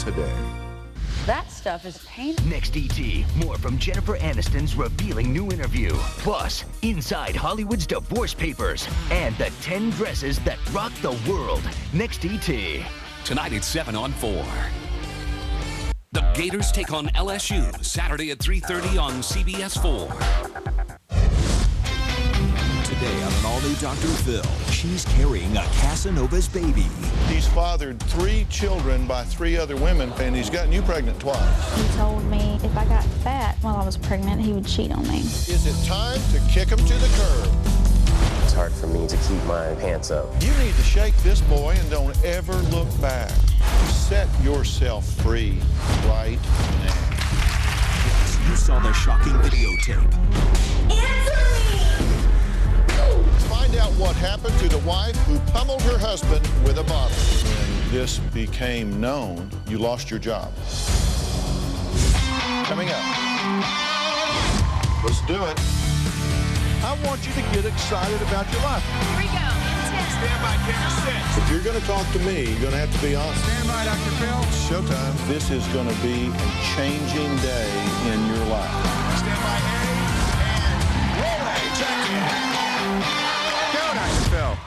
today. That stuff is painful. Next ET, more from Jennifer Aniston's revealing new interview. Plus, inside Hollywood's divorce papers and the 10 dresses that rock the world. Next ET. Tonight at 7 on 4. The Gators take on LSU Saturday at 3:30 on CBS 4. Today on an all-new Dr. Phil, she's carrying a Casanova's baby. He's fathered 3 children by 3 other women, and he's gotten you pregnant twice. He told me if I got fat while I was pregnant, he would cheat on me. Is it time to kick him to the curb? It's hard for me to keep my pants up. You need to shake this boy and don't ever look back. Set yourself free right now. You saw the shocking videotape. Find out what happened to the wife who pummeled her husband with a bottle. When this became known, you lost your job. Coming up. Let's do it. I want you to get excited about your life. Here we go. Stand by, camera, set. If you're going to talk to me, you're going to have to be honest. Stand by, Dr. Phil. Showtime. This is going to be a changing day in your life. Stand by, and roll A. Check it. Go, Dr. Phil.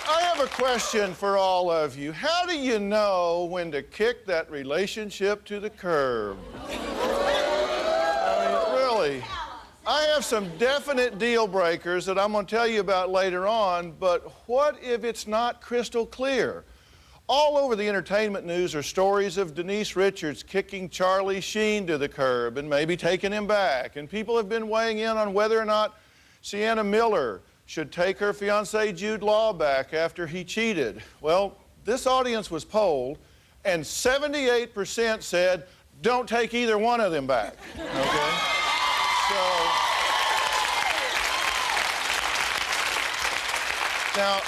I have a question for all of you. How do you know when to kick that relationship to the curb? I mean, really. I have some definite deal breakers that I'm going to tell you about later on, but what if it's not crystal clear? All over the entertainment news are stories of Denise Richards kicking Charlie Sheen to the curb and maybe taking him back. And people have been weighing in on whether or not Sienna Miller should take her fiance Jude Law back after he cheated. Well, this audience was polled, and 78% said, don't take either one of them back, okay? So, now,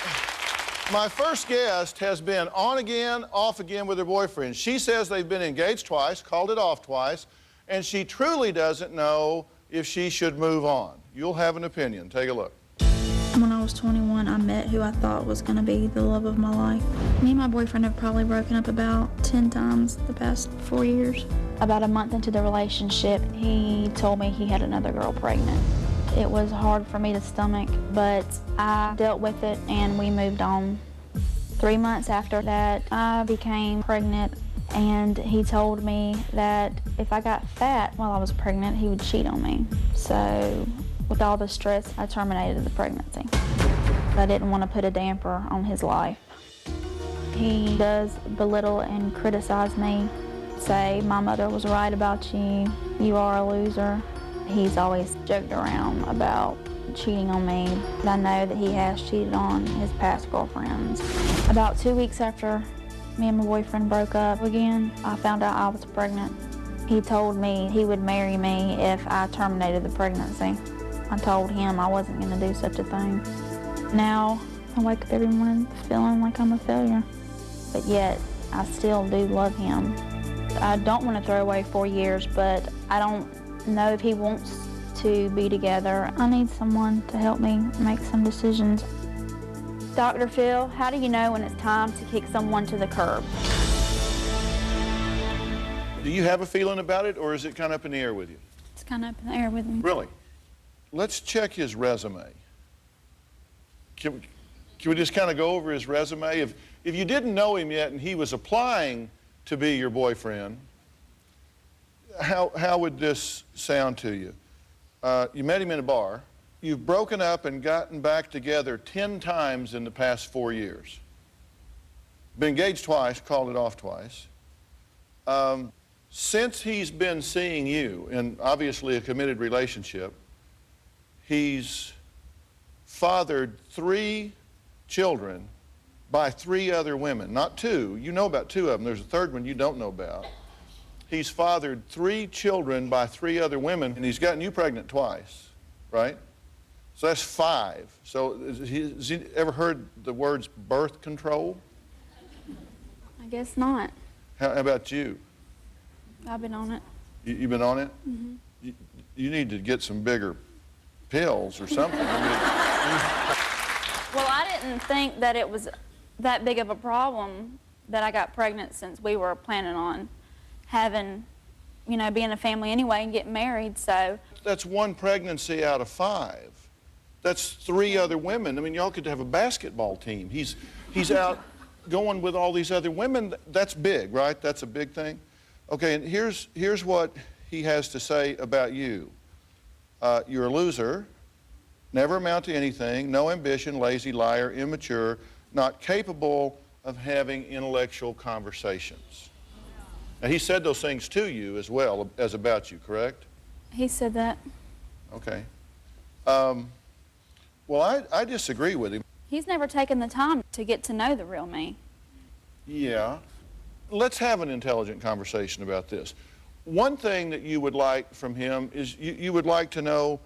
my first guest has been on again, off again with her boyfriend. She says they've been engaged twice, called it off twice, and she truly doesn't know if she should move on. You'll have an opinion. Take a look. When I was 21, I met who I thought was going to be the love of my life. Me and my boyfriend have probably broken up about 10 times the past 4 years. About a month into the relationship, he told me he had another girl pregnant. It was hard for me to stomach, but I dealt with it and we moved on. 3 months after that, I became pregnant, and he told me that if I got fat while I was pregnant, he would cheat on me. So with all the stress, I terminated the pregnancy. I didn't want to put a damper on his life. He does belittle and criticize me, say, my mother was right about you, you are a loser. He's always joked around about cheating on me. I know that he has cheated on his past girlfriends. About 2 weeks after me and my boyfriend broke up again, I found out I was pregnant. He told me he would marry me if I terminated the pregnancy. I told him I wasn't going to do such a thing. Now, I wake up every morning feeling like I'm a failure. But yet, I still do love him. I don't want to throw away 4 years, but I don't know if he wants to be together. I need someone to help me make some decisions. Dr. Phil, how do you know when it's time to kick someone to the curb? Do you have a feeling about it, or is it kind of up in the air with you? It's kind of up in the air with me. Really? Let's check his resume. Can we just kind of go over his resume? If you didn't know him yet and he was applying to be your boyfriend, how would this sound to you? You met him in a bar. You've broken up and gotten back together 10 times in the past 4 years. Been engaged twice, called it off twice. Since he's been seeing you, in obviously a committed relationship, he's fathered 3 children by 3 other women, not 2. You know about 2 of them. There's a third one you don't know about. He's fathered 3 children by 3 other women, and he's gotten you pregnant twice, right? So that's 5. So has he ever heard the words birth control? I guess not. How about you? I've been on it. You've been on it? Mm-hmm. You need to get some bigger pills or something. Well, I didn't think that it was that big of a problem that I got pregnant, since we were planning on having, you know, being a family anyway and getting married, so. That's 1 pregnancy out of 5. That's 3 other women. I mean, y'all could have a basketball team. He's out going with all these other women. That's big, right? That's a big thing. Okay, and here's what he has to say about you. You're a loser, never amount to anything, no ambition, lazy, liar, immature, not capable of having intellectual conversations. Now, he said those things to you as well as about you, correct? He said that. Okay. Well, I disagree with him. He's never taken the time to get to know the real me. Yeah. Let's have an intelligent conversation about this. One thing that you would like from him is you would like to know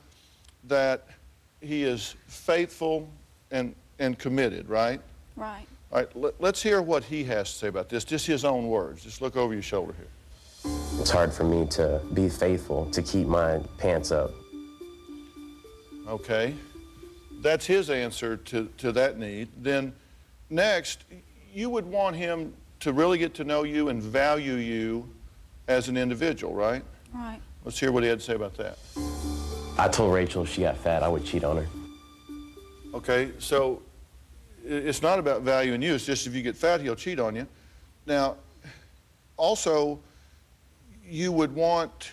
that he is faithful and committed, right? Right. All right, let's hear what he has to say about this, just his own words. Just look over your shoulder here. It's hard for me to be faithful, to keep my pants up. Okay. That's his answer to that need. Then next, you would want him to really get to know you and value you as an individual, right? Right. Let's hear what he had to say about that. I told Rachel if she got fat, I would cheat on her. Okay, so it's not about valuing you, it's just if you get fat, he'll cheat on you. Now, also, you would want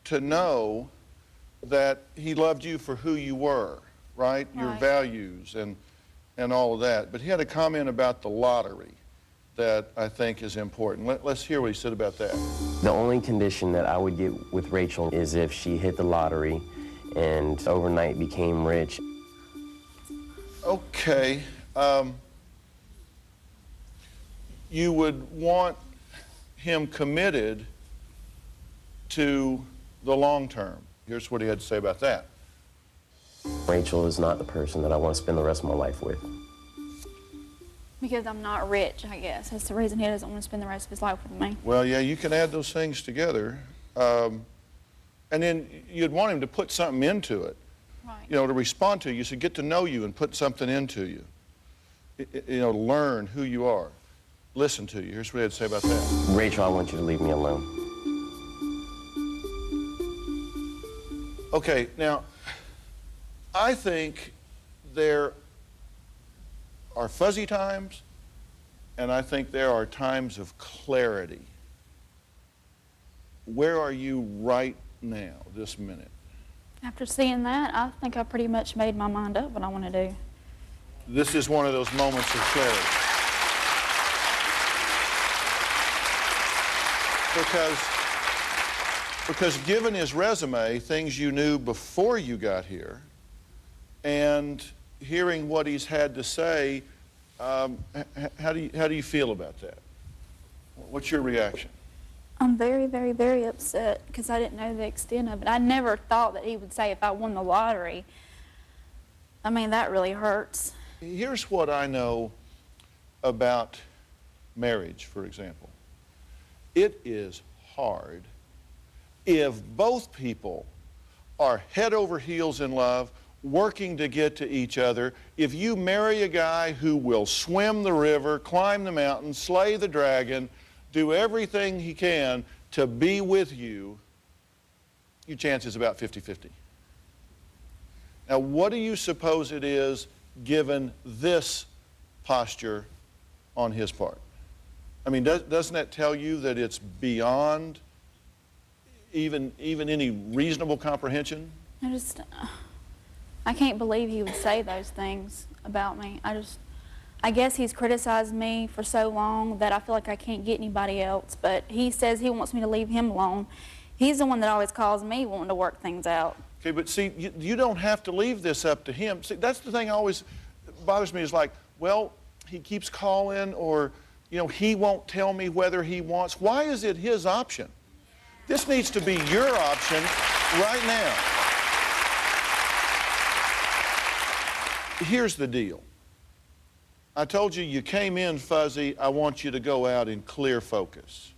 to know that he loved you for who you were, right? Your values and all of that. But he had a comment about the lottery that I think is important. Let's hear what he said about that. The only condition that I would get with Rachel is if she hit the lottery and overnight became rich. Okay. You would want him committed to the long term. Here's what he had to say about that. Rachel is not the person that I want to spend the rest of my life with. Because I'm not rich, I guess. That's the reason he doesn't want to spend the rest of his life with me. Well, yeah, you can add those things together. And then you'd want him to put something into it. Right. You know, to respond to you, so get to know you and put something into you. You know, learn who you are. Listen to you. Here's what he had to say about that. Rachel, I want you to leave me alone. Okay, now, I think there are fuzzy times, and I think there are times of clarity. Where are you right now, this minute? After seeing that, I think I pretty much made my mind up what I want to do. This is one of those moments of clarity. Because given his resume, things you knew before you got here, and hearing what he's had to say, how do you feel about that? What's your reaction? I'm very, very, very upset because I didn't know the extent of it. I never thought that he would say if I won the lottery. I mean, that really hurts. Here's what I know about marriage, for example. It is hard if both people are head over heels in love, working to get to each other. If you marry a guy who will swim the river, climb the mountain, slay the dragon, do everything he can to be with you, your chance is about 50-50. Now, what do you suppose it is given this posture on his part? I mean, doesn't that tell you that it's beyond even any reasonable comprehension? I can't believe he would say those things about me. I guess he's criticized me for so long that I feel like I can't get anybody else, but he says he wants me to leave him alone. He's the one that always calls me wanting to work things out. Okay, but see, you don't have to leave this up to him. See, that's the thing that always bothers me is like, well, he keeps calling, or, you know, he won't tell me whether he wants. Why is it his option? This needs to be your option right now. Here's the deal. I told you came in fuzzy. I want you to go out in clear focus.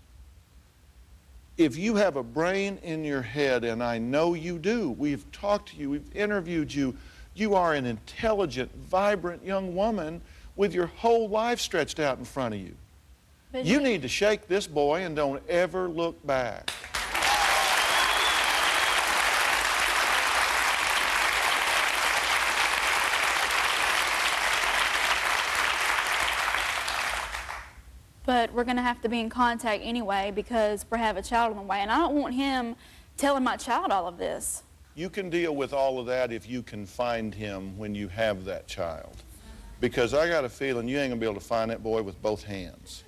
If you have a brain in your head, and I know you do, we've talked to you, we've interviewed you, you are an intelligent, vibrant young woman with your whole life stretched out in front of you. You need to shake this boy and don't ever look back. But we're going to have to be in contact anyway because we have a child on the way. And I don't want him telling my child all of this. You can deal with all of that if you can find him when you have that child. Because I got a feeling you ain't going to be able to find that boy with both hands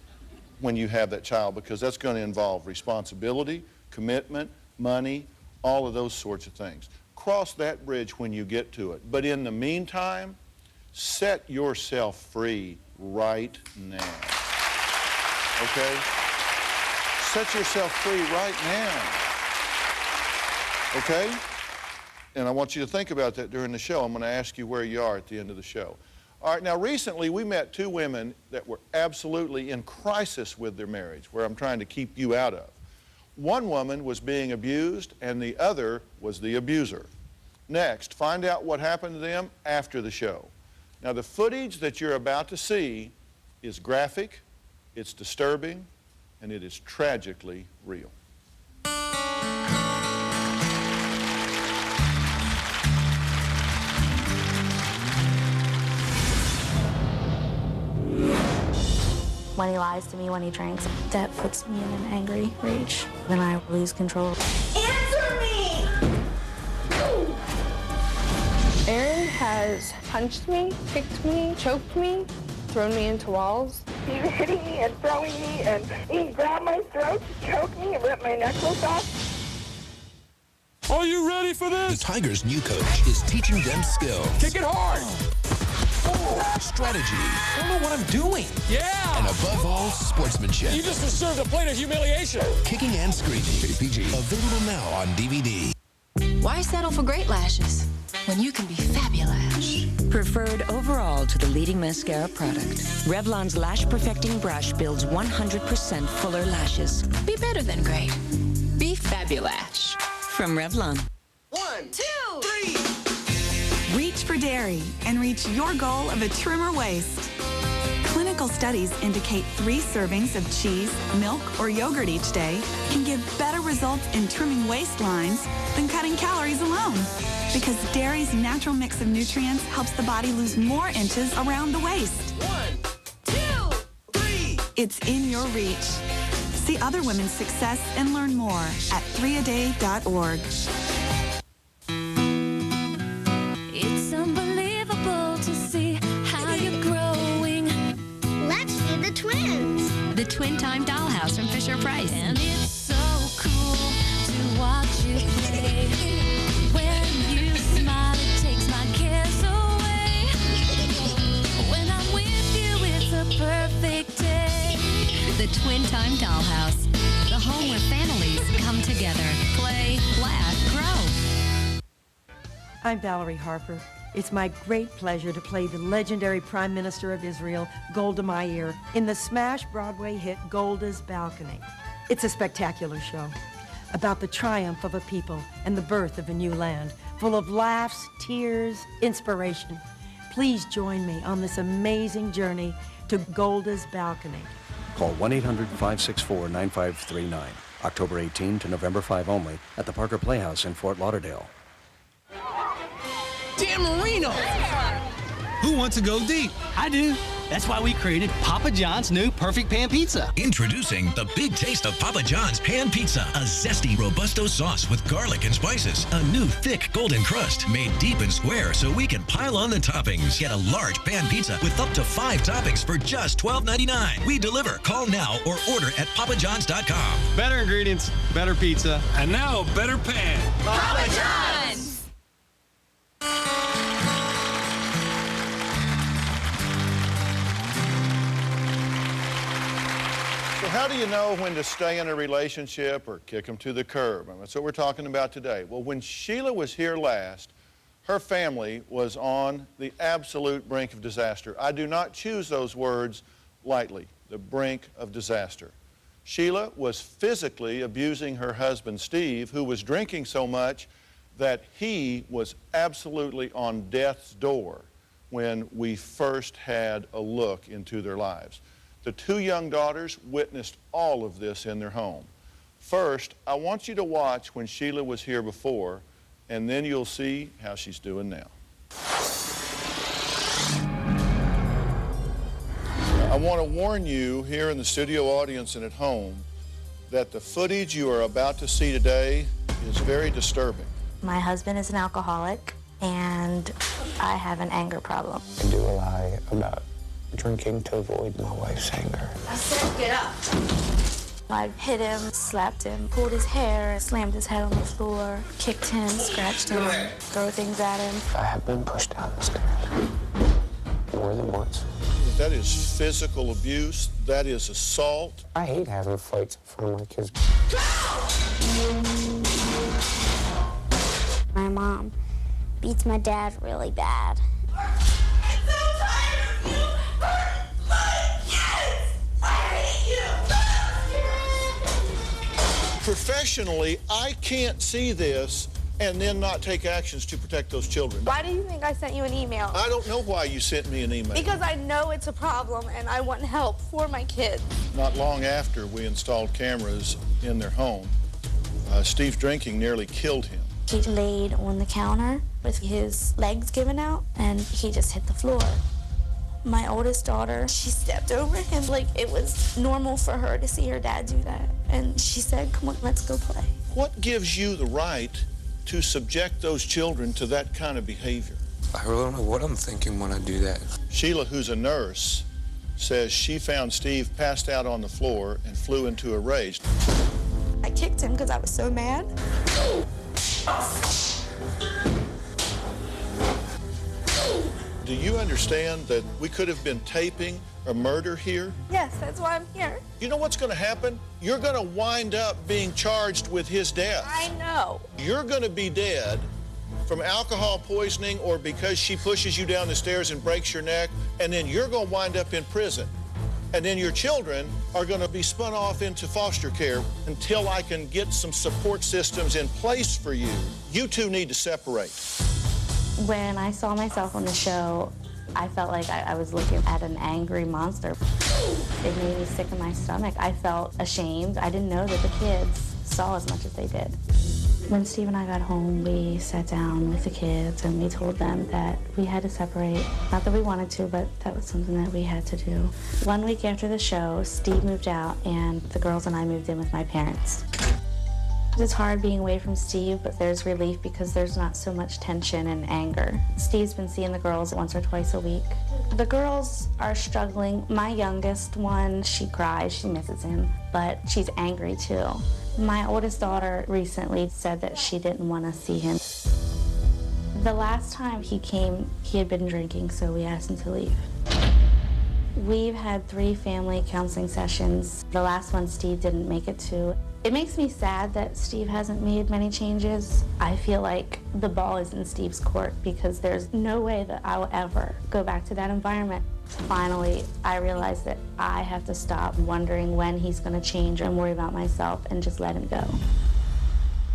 when you have that child, because that's going to involve responsibility, commitment, money, all of those sorts of things. Cross that bridge when you get to it. But in the meantime, set yourself free right now. Okay? Set yourself free right now. Okay? And I want you to think about that during the show. I'm going to ask you where you are at the end of the show. All right, now recently we met two women that were absolutely in crisis with their marriage, where I'm trying to keep you out of. One woman was being abused and the other was the abuser. Next, find out what happened to them after the show. Now the footage that you're about to see is graphic, it's disturbing, and it is tragically real. When he lies to me, when he drinks, that puts me in an angry rage. Then I lose control. Answer me! Aaron has punched me, kicked me, choked me, thrown me into walls. He was hitting me and throwing me, and he grabbed my throat, choked me, and ripped my necklace off. Are you ready for this? The Tigers' new coach is teaching them skills. Kick it hard! Strategy. I don't know what I'm doing. Yeah! And above all, sportsmanship. You just deserved a plate of humiliation. Kicking and Screaming. PG. Available now on DVD. Why settle for great lashes when you can be fabulous? Preferred overall to the leading mascara product. Revlon's Lash Perfecting Brush builds 100% fuller lashes. Be better than great. Be fabulous. From Revlon. 1, 2, 3. Reach for dairy and reach your goal of a trimmer waist. Clinical studies indicate 3 servings of cheese, milk, or yogurt each day can give better results in trimming waistlines than cutting calories alone. Because dairy's natural mix of nutrients helps the body lose more inches around the waist. 1, 2, 3. It's in your reach. See other women's success and learn more at 3aday.org. It's unbelievable to see how you're growing. Let's see the twins. The Twin Time Dollhouse from Fisher-Price. And it's so cool to watch you play. When you smile, it takes my cares away. When I'm with you, it's a perfect day. The Twin Time Dollhouse. The home where families come together, play, laugh, grow. I'm Valerie Harper. It's my great pleasure to play the legendary Prime Minister of Israel, Golda Meir, in the smash Broadway hit Golda's Balcony. It's a spectacular show about the triumph of a people and the birth of a new land, full of laughs, tears, inspiration. Please join me on this amazing journey to Golda's Balcony. Call 1-800-564-9539. October 18 to November 5 only at the Parker Playhouse in Fort Lauderdale. Dan Marino! Who wants to go deep? I do. That's why we created Papa John's new Perfect Pan Pizza. Introducing the big taste of Papa John's Pan Pizza, a zesty Robusto sauce with garlic and spices, a new thick golden crust made deep and square so we can pile on the toppings. Get a large pan pizza with up to 5 toppings for just $12.99. We deliver. Call now or order at papajohns.com. Better ingredients, better pizza, And now, better pan. Papa John's! So how How do you know when to stay in a relationship or kick them to the curb? And that's what we're talking about today. Well, when Sheila was here last, her family was on the absolute brink of disaster. I do not choose those words lightly, the brink of disaster. Sheila was physically abusing her husband, Steve, who was drinking so much that he was absolutely on death's door when we first had a look into their lives. The two young daughters witnessed all of this in their home. First, I want you to watch when Sheila was here before, and then you'll see how she's doing now. I want to warn you here in the studio audience and at home that the footage you are about to see today is very disturbing. My husband is an alcoholic, and I have an anger problem. I do lie about drinking to avoid my wife's anger. I said get up. I hit him, slapped him, pulled his hair, slammed his head on the floor, kicked him, scratched him, throw things at him. I have been pushed down the stairs more than once. That is physical abuse. That is assault. I hate having fights in front of my kids. My mom beats my dad really bad. Professionally, I can't see this and then not take actions to protect those children. Why do you think I sent you an email? I don't know why you sent me an email. Because I know it's a problem and I want help for my kids. Not long after we installed cameras in their home, Steve's drinking nearly killed him. He laid on the counter with his legs given out, and he just hit the floor. My oldest daughter, she stepped over him like it was normal for her to see her dad do that. And she said, come on, let's go play. What gives you the right to subject those children to that kind of behavior? I really don't know what I'm thinking when I do that. Sheila, who's a nurse, says she found Steve passed out on the floor and flew into a rage. I kicked him because I was so mad. Do you understand that we could have been taping a murder here? Yes, that's why I'm here. You know what's going to happen? You're going to wind up being charged with his death. I know. You're going to be dead from alcohol poisoning or because she pushes you down the stairs and breaks your neck, and then you're going to wind up in prison. And then your children are going to be spun off into foster care until I can get some support systems in place for you. You two need to separate. When I saw myself on the show, I felt like I was looking at an angry monster. It made me sick in my stomach. I felt ashamed. I didn't know that the kids saw as much as they did. When Steve and I got home, we sat down with the kids and we told them that we had to separate. Not that we wanted to, but that was something that we had to do. 1 week after the show, Steve moved out and the girls and I moved in with my parents. It's hard being away from Steve, but there's relief because there's not so much tension and anger. Steve's been seeing the girls once or twice a week. The girls are struggling. My youngest one, she cries, she misses him, but she's angry too. My oldest daughter recently said that she didn't want to see him. The last time he came, he had been drinking, so we asked him to leave. We've had 3 family counseling sessions. The last one Steve didn't make it to. It makes me sad that Steve hasn't made many changes. I feel like the ball is in Steve's court because there's no way that I will ever go back to that environment. Finally, I realized that I have to stop wondering when he's going to change and worry about myself and just let him go.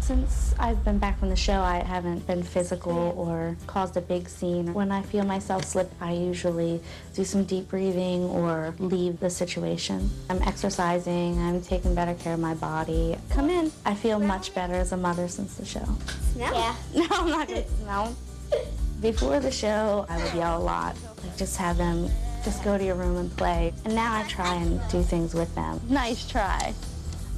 Since I've been back from the show, I haven't been physical or caused a big scene. When I feel myself slip, I usually do some deep breathing or leave the situation. I'm exercising, I'm taking better care of my body. Come in. I feel much better as a mother since the show. Smell? Yeah. No, I'm not going to smell. Before the show, I would yell a lot. Like, just have them just go to your room and play. And now I try and do things with them. Nice try.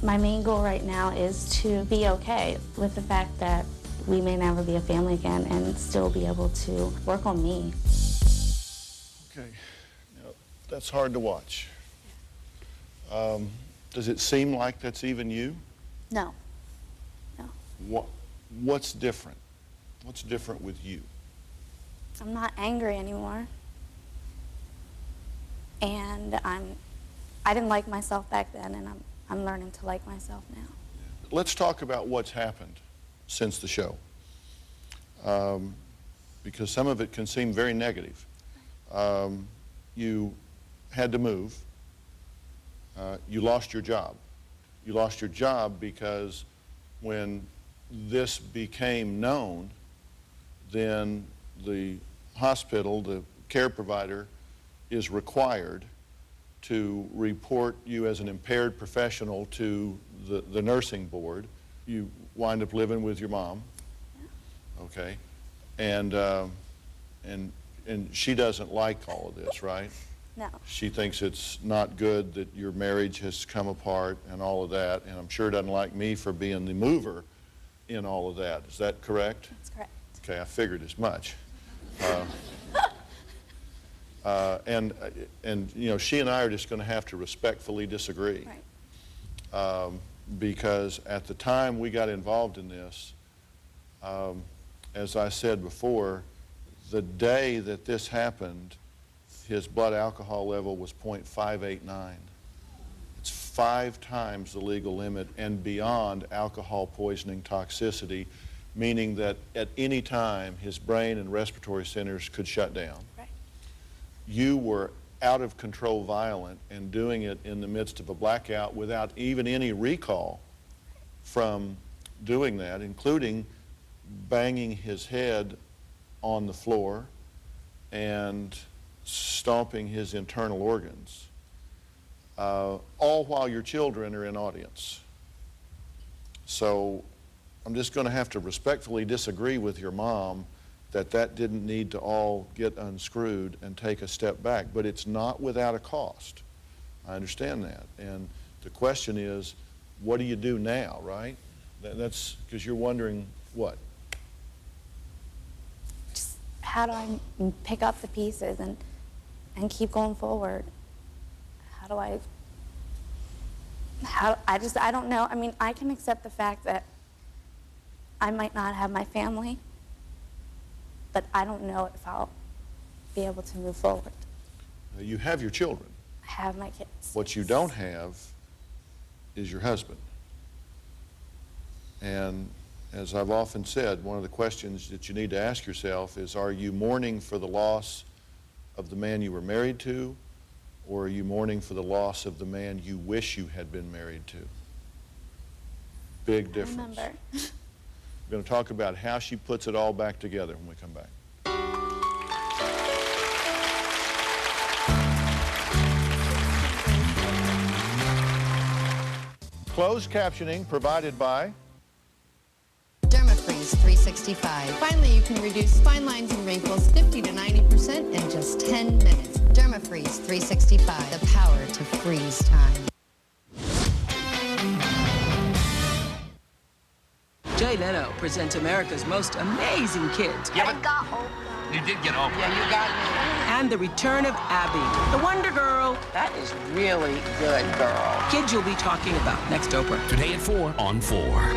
My main goal right now is to be okay with the fact that we may never be a family again and still be able to work on me. Okay, now, that's hard to watch. Does it seem like that's even you? No. No. What's different? What's different with you? I'm not angry anymore. And I'm I didn't like myself back then, and I'm learning to like myself now. Let's talk about what's happened since the show, because some of it can seem very negative. You had to move. You lost your job. You lost your job because when this became known, then the hospital, the care provider, is required to report you as an impaired professional to the nursing board. You wind up living with your mom, okay, and she doesn't like all of this, right? No. She thinks it's not good that your marriage has come apart and all of that, and I'm sure doesn't like me for being the mover in all of that. Is that correct? That's correct. Okay, I figured as much. And you know, she and I are just going to have to respectfully disagree. Right. Because at the time we got involved in this, as I said before, the day that this happened, his blood alcohol level was 0.589. It's 5 times the legal limit and beyond alcohol poisoning toxicity, meaning that at any time his brain and respiratory centers could shut down. Right. You were out of control violent and doing it in the midst of a blackout without even any recall from doing that, including banging his head on the floor and stomping his internal organs, all while your children are in audience. So I'm just going to have to respectfully disagree with your mom that didn't need to all get unscrewed and take a step back. But it's not without a cost. I understand that. And the question is, what do you do now, right? That's because you're wondering what? Just how do I pick up the pieces and keep going forward? How do I don't know. I mean, I can accept the fact that I might not have my family, but I don't know if I'll be able to move forward. You have your children. I have my kids. What you don't have is your husband. And as I've often said, one of the questions that you need to ask yourself is, are you mourning for the loss of the man you were married to, or are you mourning for the loss of the man you wish you had been married to? Big difference. Remember. We're going to talk about how she puts it all back together when we come back. Closed captioning provided by Dermafreeze 365. Finally, you can reduce fine lines and wrinkles 50 to 90% in just 10 minutes. Dermafreeze 365, the power to freeze time. Jay Leno presents America's most amazing kids. I got Oprah. You did get Oprah. Yeah, you got me. And the return of Abby, the Wonder Girl. That is really good, girl. Kids you'll be talking about next Oprah. Today at 4 on 4.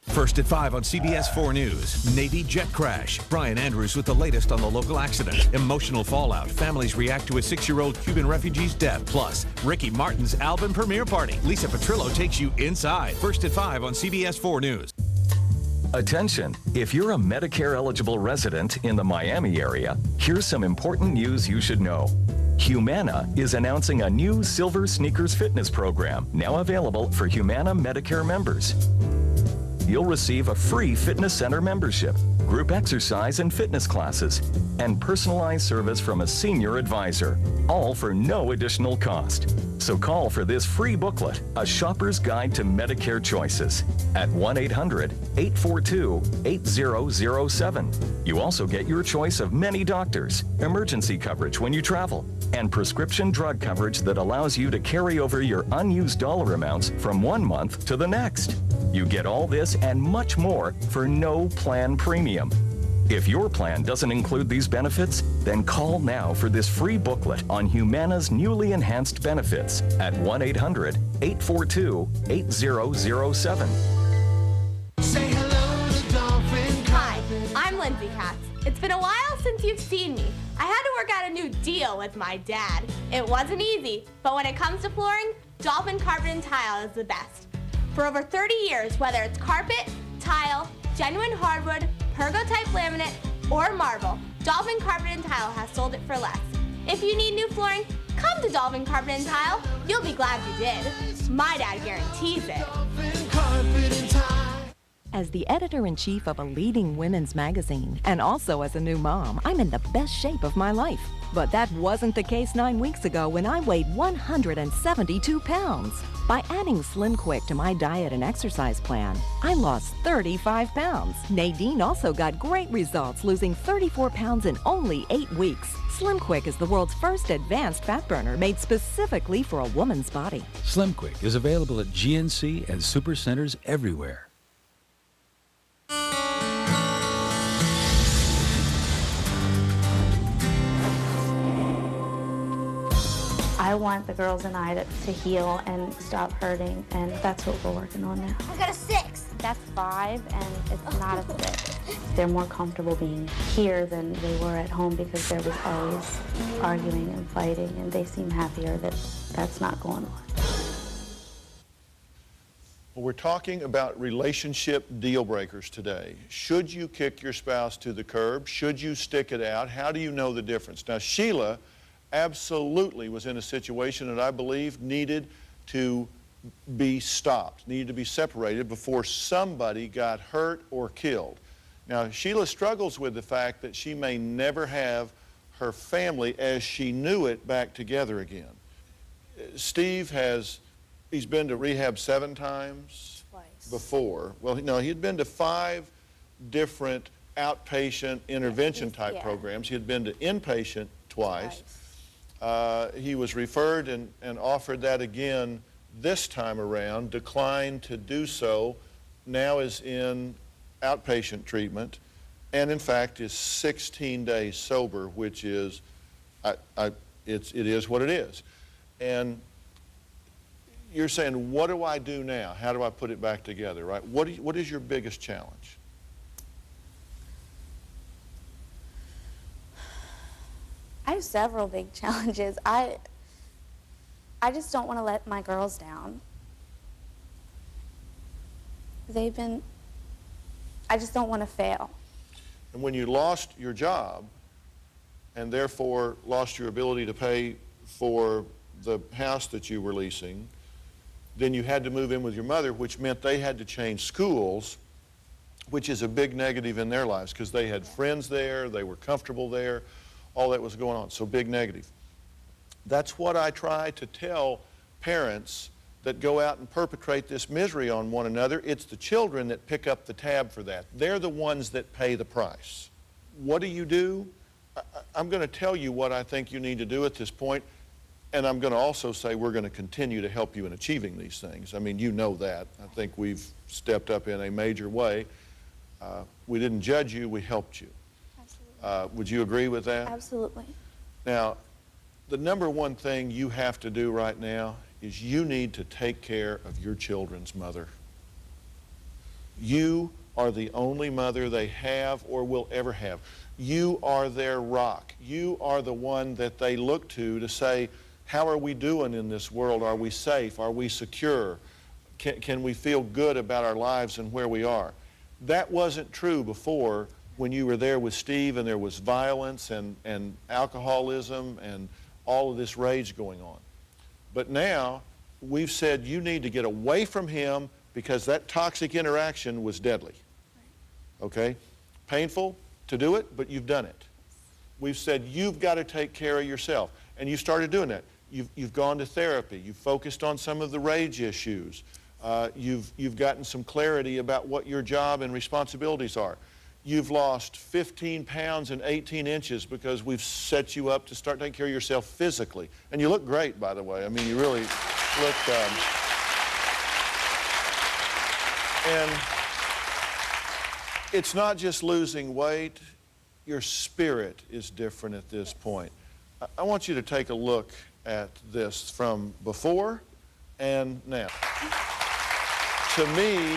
First at 5 on CBS 4 News. Navy jet crash. Brian Andrews with the latest on the local accident. Emotional fallout. Families react to a 6-year-old Cuban refugee's death. Plus, Ricky Martin's album premiere party. Lisa Petrillo takes you inside. First at 5 on CBS 4 News. Attention, if you're a Medicare-eligible resident in the Miami area, here's some important news you should know. Humana is announcing a new Silver Sneakers Fitness program, now available for Humana Medicare members. You'll receive a free fitness center membership, group exercise and fitness classes, and personalized service from a senior advisor, all for no additional cost. So call for this free booklet, A Shopper's Guide to Medicare Choices, at 1-800-842-8007. You also get your choice of many doctors, emergency coverage when you travel, and prescription drug coverage that allows you to carry over your unused dollar amounts from one month to the next. You get all this and much more for no plan premium. If your plan doesn't include these benefits, then call now for this free booklet on Humana's newly enhanced benefits at 1-800-842-8007. Say hello to Dolphin. Hi, I'm Lindsay Katz. It's been a while since you've seen me. I had to work out a new deal with my dad. It wasn't easy, but when it comes to flooring, Dolphin Carpet and Tile is the best. For over 30 years, whether it's carpet, tile, genuine hardwood, Pergo-type laminate, or marble, Dolphin Carpet and Tile has sold it for less. If you need new flooring, come to Dolphin Carpet and Tile. You'll be glad you did. My dad guarantees it. As the editor-in-chief of a leading women's magazine, and also as a new mom, I'm in the best shape of my life. But that wasn't the case 9 weeks ago when I weighed 172 pounds. By adding Slim Quick to my diet and exercise plan, I lost 35 pounds. Nadine also got great results, losing 34 pounds in only 8 weeks. Slim Quick is the world's first advanced fat burner made specifically for a woman's body. Slim Quick is available at GNC and supercenters everywhere. I want the girls and I to heal and stop hurting, and that's what we're working on now. I got a 6. That's 5, and it's not a 6. They're more comfortable being here than they were at home because there was always arguing and fighting, and they seem happier that that's not going on. Well, we're talking about relationship deal breakers today. Should you kick your spouse to the curb? Should you stick it out? How do you know the difference? Now, Sheila absolutely was in a situation that I believe needed to be stopped, needed to be separated before somebody got hurt or killed. Now, Sheila struggles with the fact that she may never have her family as she knew it back together again. Steve he's been to rehab 7 times before. Well, no, he had been to 5 different outpatient intervention type programs. He had been to inpatient twice. He was referred and offered that again this time around, declined to do so, now is in outpatient treatment, and in fact is 16 days sober, which is, it is what it is. And you're saying, what do I do now? How do I put it back together, right? What is your biggest challenge? I have several big challenges. I just don't want to let my girls down. I just don't want to fail. And when you lost your job and therefore lost your ability to pay for the house that you were leasing, then you had to move in with your mother, which meant they had to change schools, which is a big negative in their lives because they had friends there, they were comfortable there, all that was going on, so big negative. That's what I try to tell parents that go out and perpetrate this misery on one another. It's the children that pick up the tab for that. They're the ones that pay the price. What do? I'm going to tell you what I think you need to do at this point, and I'm going to also say we're going to continue to help you in achieving these things. I mean, you know that. I think we've stepped up in a major way. We didn't judge you, we helped you. Absolutely. Would you agree with that? Absolutely. Now, the number one thing you have to do right now is you need to take care of your children's mother. You are the only mother they have or will ever have. You are their rock. You are the one that they look to say, how are we doing in this world? Are we safe? Are we secure? Can we feel good about our lives and where we are? That wasn't true before when you were there with Steve and there was violence and alcoholism and all of this rage going on. But now we've said you need to get away from him because that toxic interaction was deadly. Okay? Painful to do it, but you've done it. We've said you've got to take care of yourself. And you started doing that. You've gone to therapy. You've focused on some of the rage issues. You've gotten some clarity about what your job and responsibilities are. You've lost 15 pounds and 18 inches because we've set you up to start taking care of yourself physically. And you look great, by the way. I mean, you really look... and it's not just losing weight. Your spirit is different at this point. I want you to take a look at this from before and now. To me,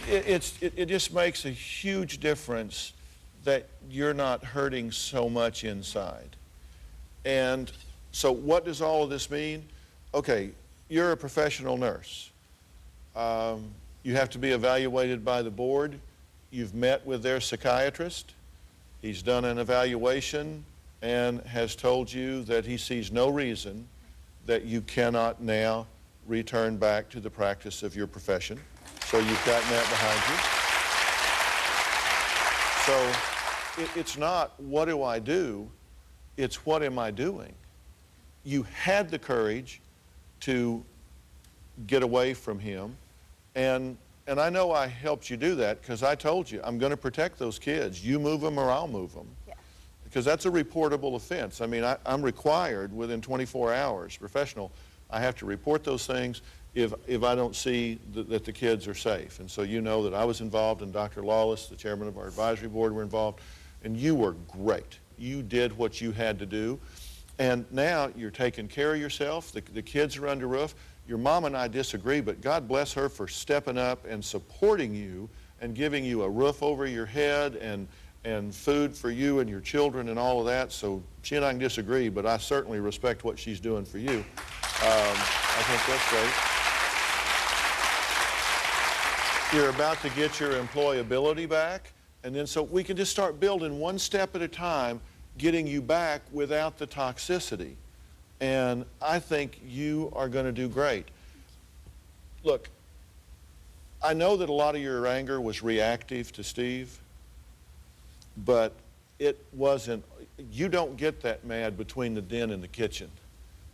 it just makes a huge difference that you're not hurting so much inside. And so what does all of this mean? Okay, you're a professional nurse. You have to be evaluated by the board. You've met with their psychiatrist. He's done an evaluation and has told you that he sees no reason that you cannot now return back to the practice of your profession. So you've gotten that behind you. So it's not, what do I do? It's, what am I doing? You had the courage to get away from him, and I know I helped you do that because I told you, I'm going to protect those kids. You move them or I'll move them. Yeah. Because that's a reportable offense. I mean, I'm required within 24 hours, professional, I have to report those things if I don't see that the kids are safe. And so you know that I was involved, and Dr. Lawless, the chairman of our advisory board, were involved, and you were great. You did what you had to do, and now you're taking care of yourself. The kids are under roof. Your mom and I disagree, but God bless her for stepping up and supporting you and giving you a roof over your head and food for you and your children and all of that. So she and I can disagree, but I certainly respect what she's doing for you. I think that's great. You're about to get your employability back, and then so we can just start building one step at a time, getting you back without the toxicity. And I think you are going to do great. Look, I know that a lot of your anger was reactive to Steve, but it wasn't, you don't get that mad between the den and the kitchen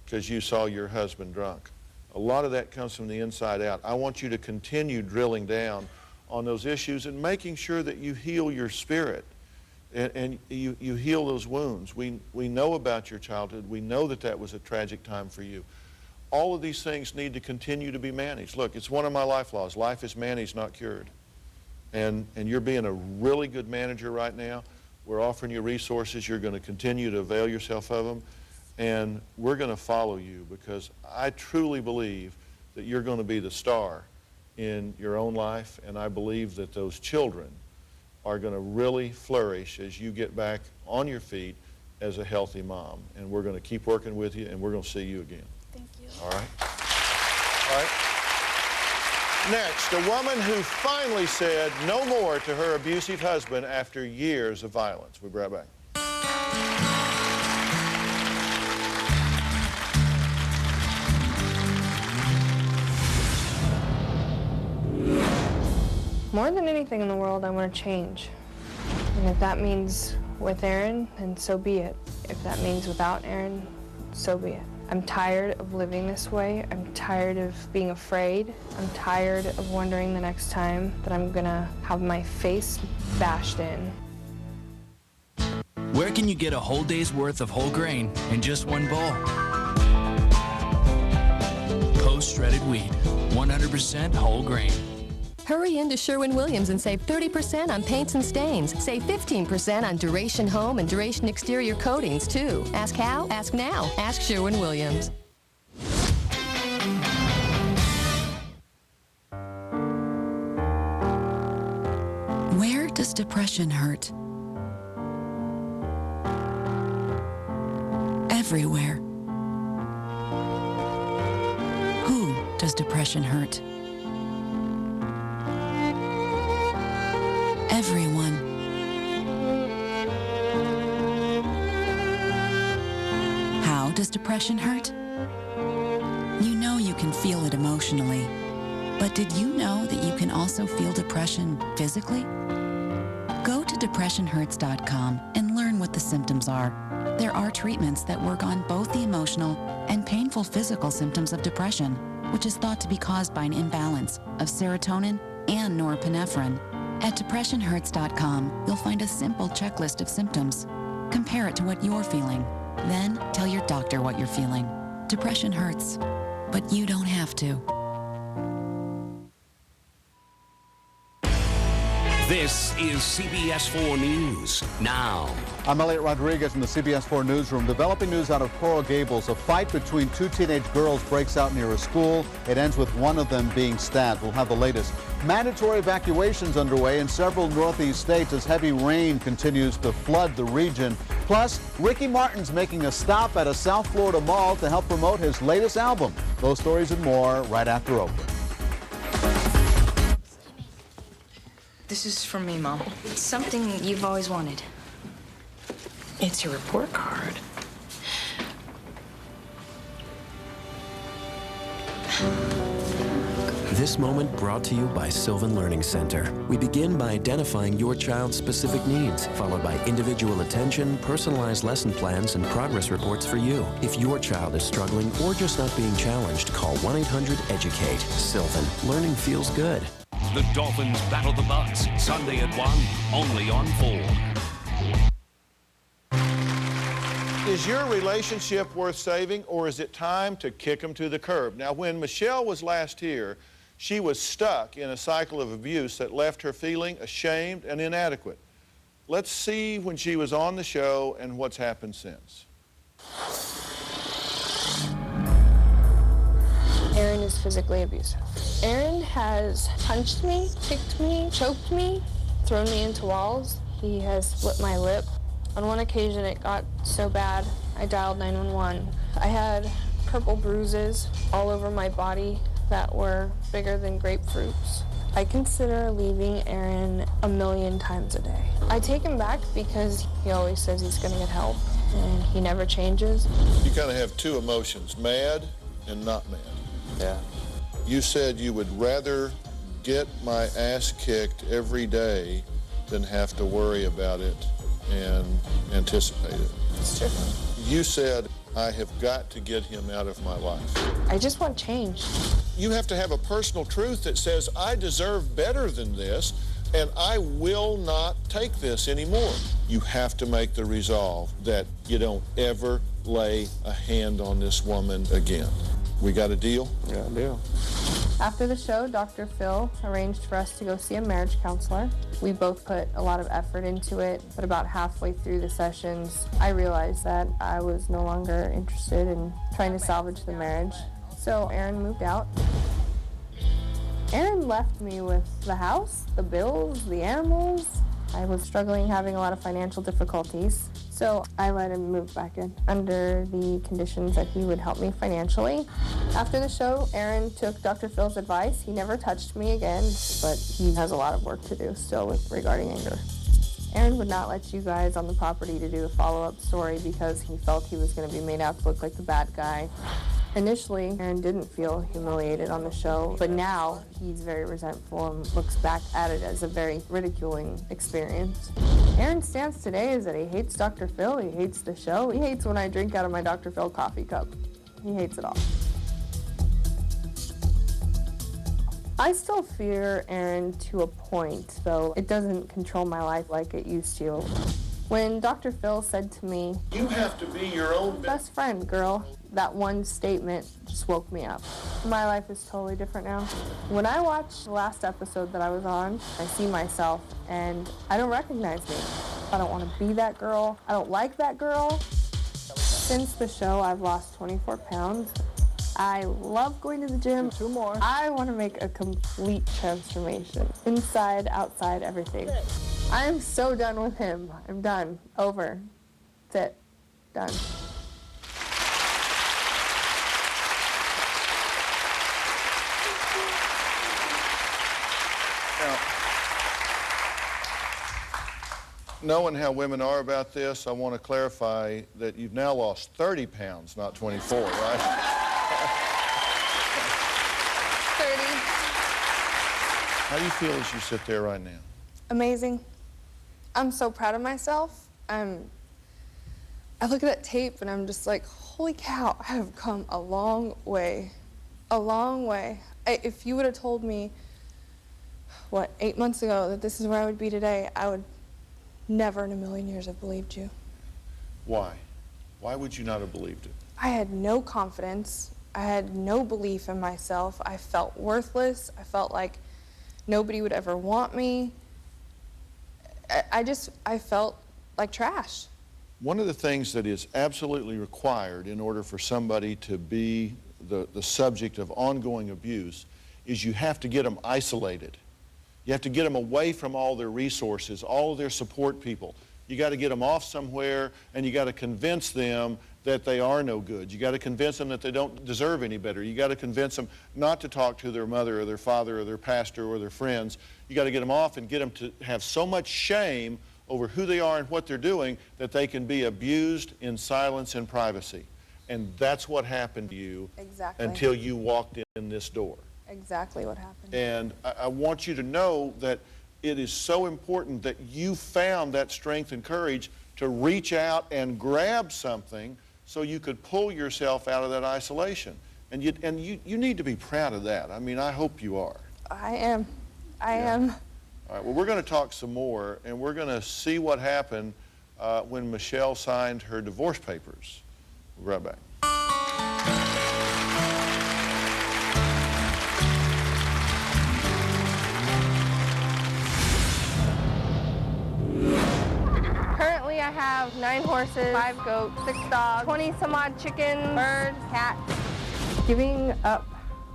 because you saw your husband drunk. A lot of that comes from the inside out. I want you to continue drilling down on those issues and making sure that you heal your spirit and you heal those wounds. We know about your childhood. We know that that was a tragic time for you. All of these things need to continue to be managed. Look, it's one of my life laws. Life is managed, not cured. And you're being a really good manager right now. We're offering you resources. You're going to continue to avail yourself of them. And we're going to follow you because I truly believe that you're going to be the star in your own life. And I believe that those children are going to really flourish as you get back on your feet as a healthy mom. And we're going to keep working with you, and we're going to see you again. Thank you. All right? All right. Next, a woman who finally said no more to her abusive husband after years of violence. We'll be right back. More than anything in the world, I want to change. And if that means with Aaron, then so be it. If that means without Aaron, so be it. I'm tired of living this way. I'm tired of being afraid. I'm tired of wondering the next time that I'm gonna have my face bashed in. Where can you get a whole day's worth of whole grain in just one bowl? Post-shredded wheat, 100% whole grain. Hurry into Sherwin-Williams and save 30% on paints and stains. Save 15% on Duration Home and Duration Exterior coatings, too. Ask how? Ask now. Ask Sherwin-Williams. Where does depression hurt? Everywhere. Who does depression hurt? Everyone. How does depression hurt? You know you can feel it emotionally, but did you know that you can also feel depression physically? Go to depressionhurts.com and learn what the symptoms are. There are treatments that work on both the emotional and painful physical symptoms of depression, which is thought to be caused by an imbalance of serotonin and norepinephrine. At depressionhurts.com, you'll find a simple checklist of symptoms. Compare it to what you're feeling. Then tell your doctor what you're feeling. Depression hurts, but you don't have to. This is CBS 4 News Now. I'm Elliot Rodriguez in the CBS 4 newsroom. Developing news out of Coral Gables. A fight between two teenage girls breaks out near a school. It ends with one of them being stabbed. We'll have the latest. Mandatory evacuations underway in several northeast states as heavy rain continues to flood the region. Plus, Ricky Martin's making a stop at a South Florida mall to help promote his latest album. Those stories and more right after Oprah. This is from me, Mom. It's something you've always wanted. It's your report card. This moment brought to you by Sylvan Learning Center. We begin by identifying your child's specific needs, followed by individual attention, personalized lesson plans, and progress reports for you. If your child is struggling or just not being challenged, call 1-800-EDUCATE. Sylvan. Learning feels good. The Dolphins battle the Bucs Sunday at 1, only on 4. Is your relationship worth saving, or is it time to kick them to the curb? Now, when Michelle was last here, she was stuck in a cycle of abuse that left her feeling ashamed and inadequate. Let's see when she was on the show and what's happened since. Aaron is physically abusive. Aaron has punched me, kicked me, choked me, thrown me into walls. He has split my lip. On one occasion, it got so bad, I dialed 911. I had purple bruises all over my body that were bigger than grapefruits. I consider leaving Aaron 1,000,000 times a day. I take him back because he always says he's going to get help, and he never changes. You kind of have two emotions, mad and not mad. Yeah. You said you would rather get my ass kicked every day than have to worry about it and anticipate it. It's true. You said, I have got to get him out of my life. I just want change. You have to have a personal truth that says, I deserve better than this, and I will not take this anymore. You have to make the resolve that you don't ever lay a hand on this woman again. We got a deal? Yeah, a deal. After the show, Dr. Phil arranged for us to go see a marriage counselor. We both put a lot of effort into it, but about halfway through the sessions, I realized that I was no longer interested in trying to salvage the marriage. So Aaron moved out. Aaron left me with the house, the bills, the animals. I was struggling, having a lot of financial difficulties. So I let him move back in under the conditions that he would help me financially. After the show, Aaron took Dr. Phil's advice. He never touched me again, but he has a lot of work to do still regarding anger. Aaron would not let you guys on the property to do the follow-up story because he felt he was going to be made out to look like the bad guy. Initially, Aaron didn't feel humiliated on the show, but now he's very resentful and looks back at it as a very ridiculing experience. Aaron's stance today is that he hates Dr. Phil, he hates the show, he hates when I drink out of my Dr. Phil coffee cup. He hates it all. I still fear Aaron to a point, though it doesn't control my life like it used to. When Dr. Phil said to me, you have to be your own best friend, girl, that one statement just woke me up. My life is totally different now. When I watch the last episode that I was on, I see myself and I don't recognize me. I don't want to be that girl. I don't like that girl. Since the show, I've lost 24 pounds. I love going to the gym. 2 more. I want to make a complete transformation. Inside, outside, everything. I am so done with him. I'm done. Over. That's it. Done. Knowing how women are about this, I want to clarify that you've now lost 30 pounds, not 24, right? 30. How do you feel as you sit there right now? Amazing. I'm so proud of myself. I look at that tape and I'm just like, holy cow, I have come a long way. A long way. If you would have told me, 8 months ago that this is where I would be today, I would never in a million years have believed you. Why? Why would you not have believed it? I had no confidence. I had no belief in myself. I felt worthless. I felt like nobody would ever want me. I felt like trash. One of the things that is absolutely required in order for somebody to be the subject of ongoing abuse is you have to get them isolated. You have to get them away from all their resources, all of their support people. You got to get them off somewhere, and you got to convince them that they are no good. You got to convince them that they don't deserve any better. You got to convince them not to talk to their mother or their father or their pastor or their friends. You got to get them off and get them to have so much shame over who they are and what they're doing that they can be abused in silence and privacy. And that's what happened to you until you walked in this door. Exactly what happened. And I want you to know that it is so important that you found that strength and courage to reach out and grab something so you could pull yourself out of that isolation. And you need to be proud of that. I mean, I hope you are. I am. I am. All right, well, we're going to talk some more, and we're going to see what happened when Michelle signed her divorce papers. We'll be right back. Currently, I have 9 horses, 5 goats, 6 dogs, 20 some odd chickens, birds, cats. Giving up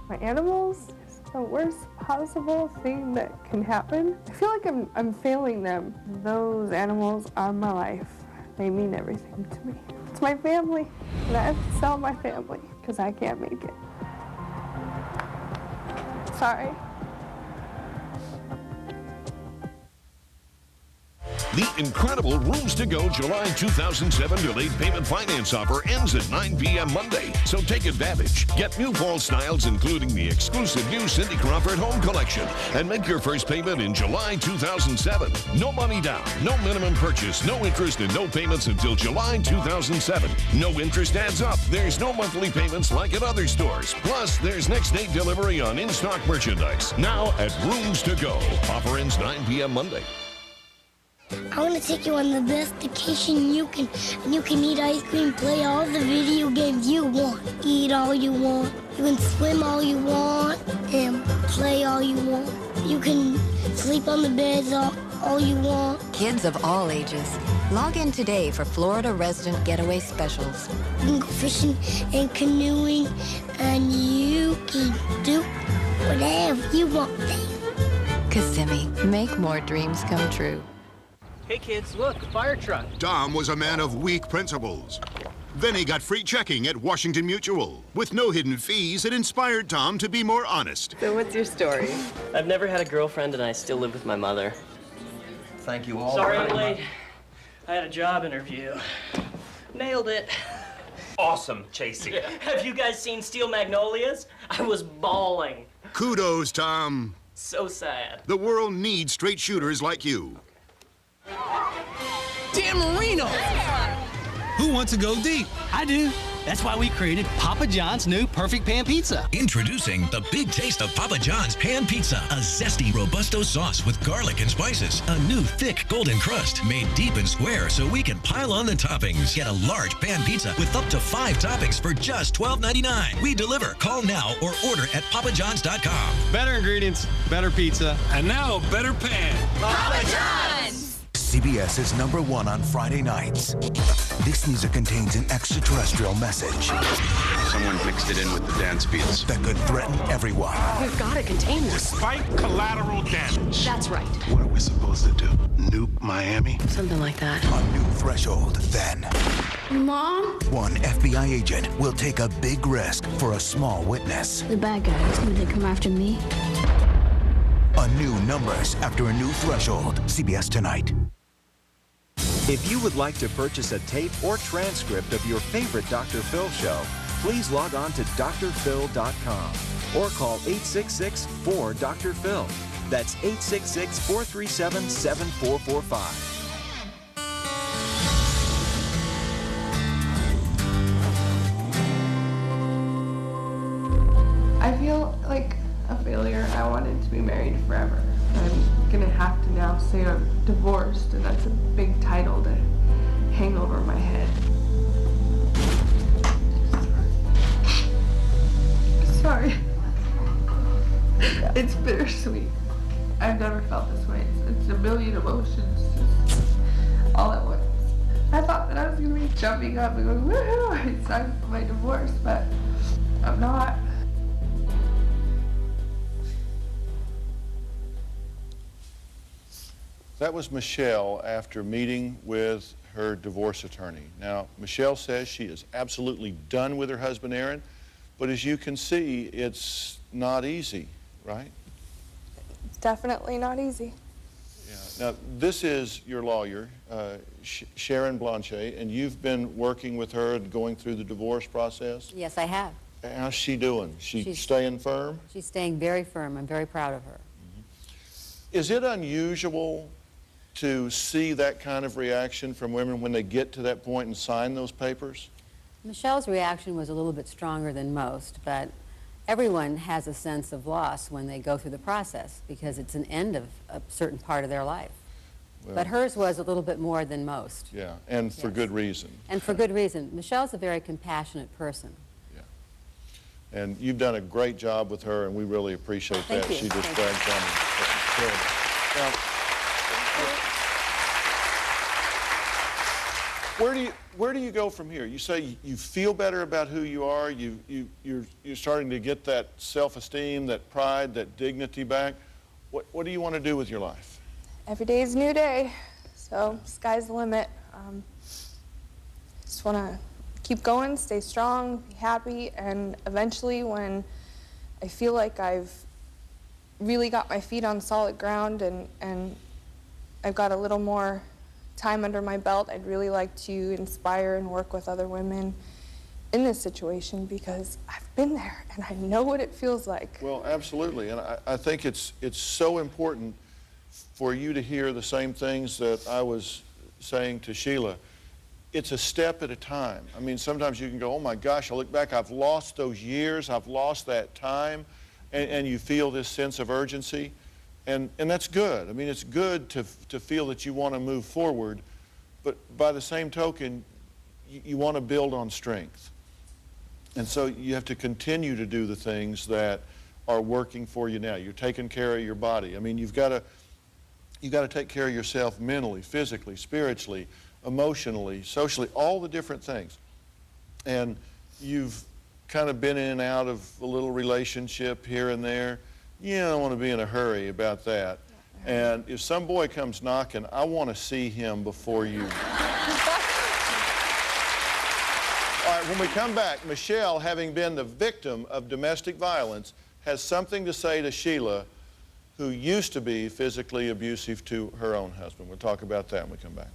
my animals is the worst possible thing that can happen. I feel like I'm failing them. Those animals are my life. They mean everything to me. It's my family, and I have to sell my family because I can't make it. Sorry. The incredible Rooms to Go July 2007 delayed payment finance offer ends at 9 p.m. Monday, so take advantage. Get new fall styles, including the exclusive new Cindy Crawford home collection, and make your first payment in July 2007. No money down, no minimum purchase, no interest, and no payments until July 2007. No interest adds up. There's no monthly payments like at other stores. Plus, there's next-day delivery on in-stock merchandise. Now at Rooms to Go. Offer ends 9 p.m. Monday. I want to take you on the best vacation you can. And you can eat ice cream, play all the video games you want. Eat all you want. You can swim all you want and play all you want. You can sleep on the beds all you want. Kids of all ages. Log in today for Florida Resident Getaway Specials. You can go fishing and canoeing, and you can do whatever you want there. Kissimmee. Make more dreams come true. Hey kids, look, a fire truck. Tom was a man of weak principles. Then he got free checking at Washington Mutual. With no hidden fees, it inspired Tom to be more honest. So what's your story? I've never had a girlfriend and I still live with my mother. Thank you all. Sorry I'm late. I had a job interview. Nailed it. Awesome, Chasey. Have you guys seen Steel Magnolias? I was bawling. Kudos, Tom. So sad. The world needs straight shooters like you. Dan Marino! Who wants to go deep? I do. That's why we created Papa John's new Perfect Pan Pizza. Introducing the big taste of Papa John's Pan Pizza. A zesty Robusto sauce with garlic and spices. A new thick golden crust made deep and square so we can pile on the toppings. Get a large pan pizza with up to 5 toppings for just $12.99. We deliver. Call now or order at papajohns.com. Better ingredients, better pizza, and now better pan. Papa John's! CBS is #1 on Friday nights. This music contains an extraterrestrial message. Someone mixed it in with the dance beats. That could threaten everyone. We've got to contain this. Despite collateral damage. That's right. What are we supposed to do? Nuke Miami? Something like that. A new threshold, then. Mom? One FBI agent will take a big risk for a small witness. The bad guys, would they come after me? A new Numbers after a new threshold. CBS tonight. If you would like to purchase a tape or transcript of your favorite Dr. Phil show, please log on to drphil.com or call 866-4-DR-PHIL. That's 866-437-7445. I feel like a failure. I wanted to be married forever. I'm gonna have to now say I'm divorced, and that's a big title to hang over my head. Sorry. It's bittersweet. I've never felt this way. It's a million emotions just all at once. I thought that I was going to be jumping up and going, woohoo, I signed for my divorce, but I'm not. That was Michelle after meeting with her divorce attorney. Now, Michelle says she is absolutely done with her husband, Aaron, but as you can see, it's not easy, right? It's definitely not easy. Yeah. Now, this is your lawyer, Sharon Blanchet, and you've been working with her and going through the divorce process? Yes, I have. How's she doing? She's staying firm? She's staying very firm. I'm very proud of her. Is it unusual to see that kind of reaction from women when they get to that point and sign those papers? Michelle's reaction was a little bit stronger than most, but everyone has a sense of loss when they go through the process because it's an end of a certain part of their life. Well, but hers was a little bit more than most. Yeah, and for good reason. And for good reason. Michelle's a very compassionate person. Yeah. And you've done a great job with her, and we really appreciate that. Thank you. She just bragged on me. Now, where do you go from here? You say you feel better about who you are. You're starting to get that self-esteem, that pride, that dignity back. What do you want to do with your life? Every day is a new day, so sky's the limit. Just want to keep going, stay strong, be happy, and eventually when I feel like I've really got my feet on solid ground and I've got a little more time under my belt, I'd really like to inspire and work with other women in this situation because I've been there and I know what it feels like. Well, absolutely, and I think it's so important for you to hear the same things that I was saying to Sheila. It's a step at a time. I mean, sometimes you can go, oh my gosh, I look back, I've lost those years, I've lost that time, and you feel this sense of urgency. And that's good. I mean, it's good to feel that you want to move forward, but by the same token, you want to build on strength. And so you have to continue to do the things that are working for you now. You're taking care of your body. I mean, you've got to take care of yourself mentally, physically, spiritually, emotionally, socially, all the different things. And you've kind of been in and out of a little relationship here and there. You don't want to be in a hurry about that. And if some boy comes knocking, I want to see him before you. All right, when we come back, Michelle, having been the victim of domestic violence, has something to say to Sheila, who used to be physically abusive to her own husband. We'll talk about that when we come back.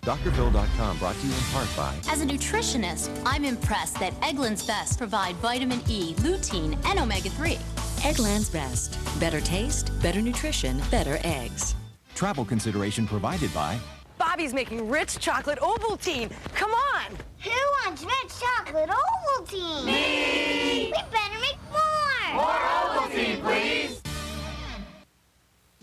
DrPhil.com brought to you in part by... As a nutritionist, I'm impressed that Eggland's Best provide vitamin E, lutein, and omega-3. Eggland's Best. Better taste, better nutrition, better eggs. Travel consideration provided by... Bobby's making rich chocolate Ovaltine. Come on! Who wants rich chocolate Ovaltine? Me! We better make more! More Ovaltine, please!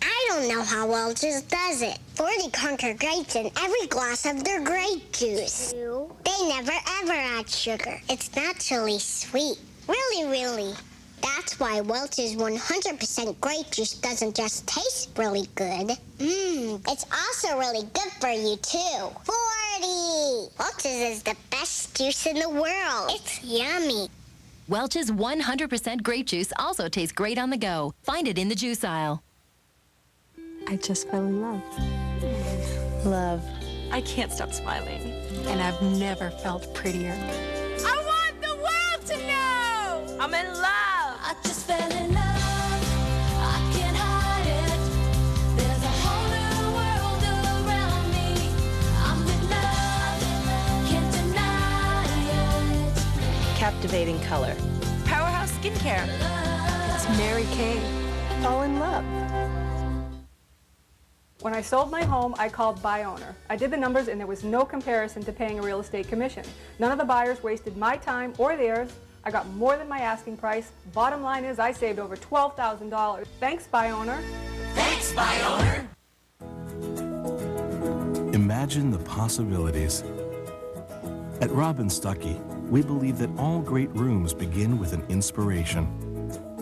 I don't know how Welch's does it. 40 Conquer grapes in every glass of their grape juice. They never ever add sugar. It's naturally sweet. Really. That's why Welch's 100% grape juice doesn't just taste really good. It's also really good for you, too. 40! Welch's is the best juice in the world. It's yummy. Welch's 100% grape juice also tastes great on the go. Find it in the juice aisle. I just fell in love. Love. I can't stop smiling. And I've never felt prettier. I want the world to know! I'm in love! I just fell in love. I can't hide it. There's a whole new world around me. I'm in love. Can't deny it. Captivating color. Powerhouse skincare. It's Mary Kay. Fall in love. When I sold my home, I called Buy Owner. I did the numbers and there was no comparison to paying a real estate commission. None of the buyers wasted my time or theirs. I got more than my asking price. Bottom line is I saved over $12,000. Thanks, Buy Owner. Thanks, Buy Owner. Imagine the possibilities. At Robin Stuckey, We believe that all great rooms begin with an inspiration.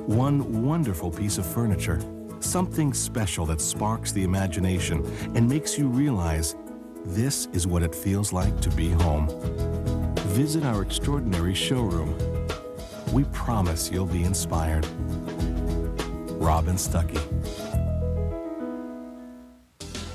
One wonderful piece of furniture, something special that sparks the imagination and makes you realize this is what it feels like to be home. Visit our extraordinary showroom. We promise you'll be inspired. Robin Stuckey.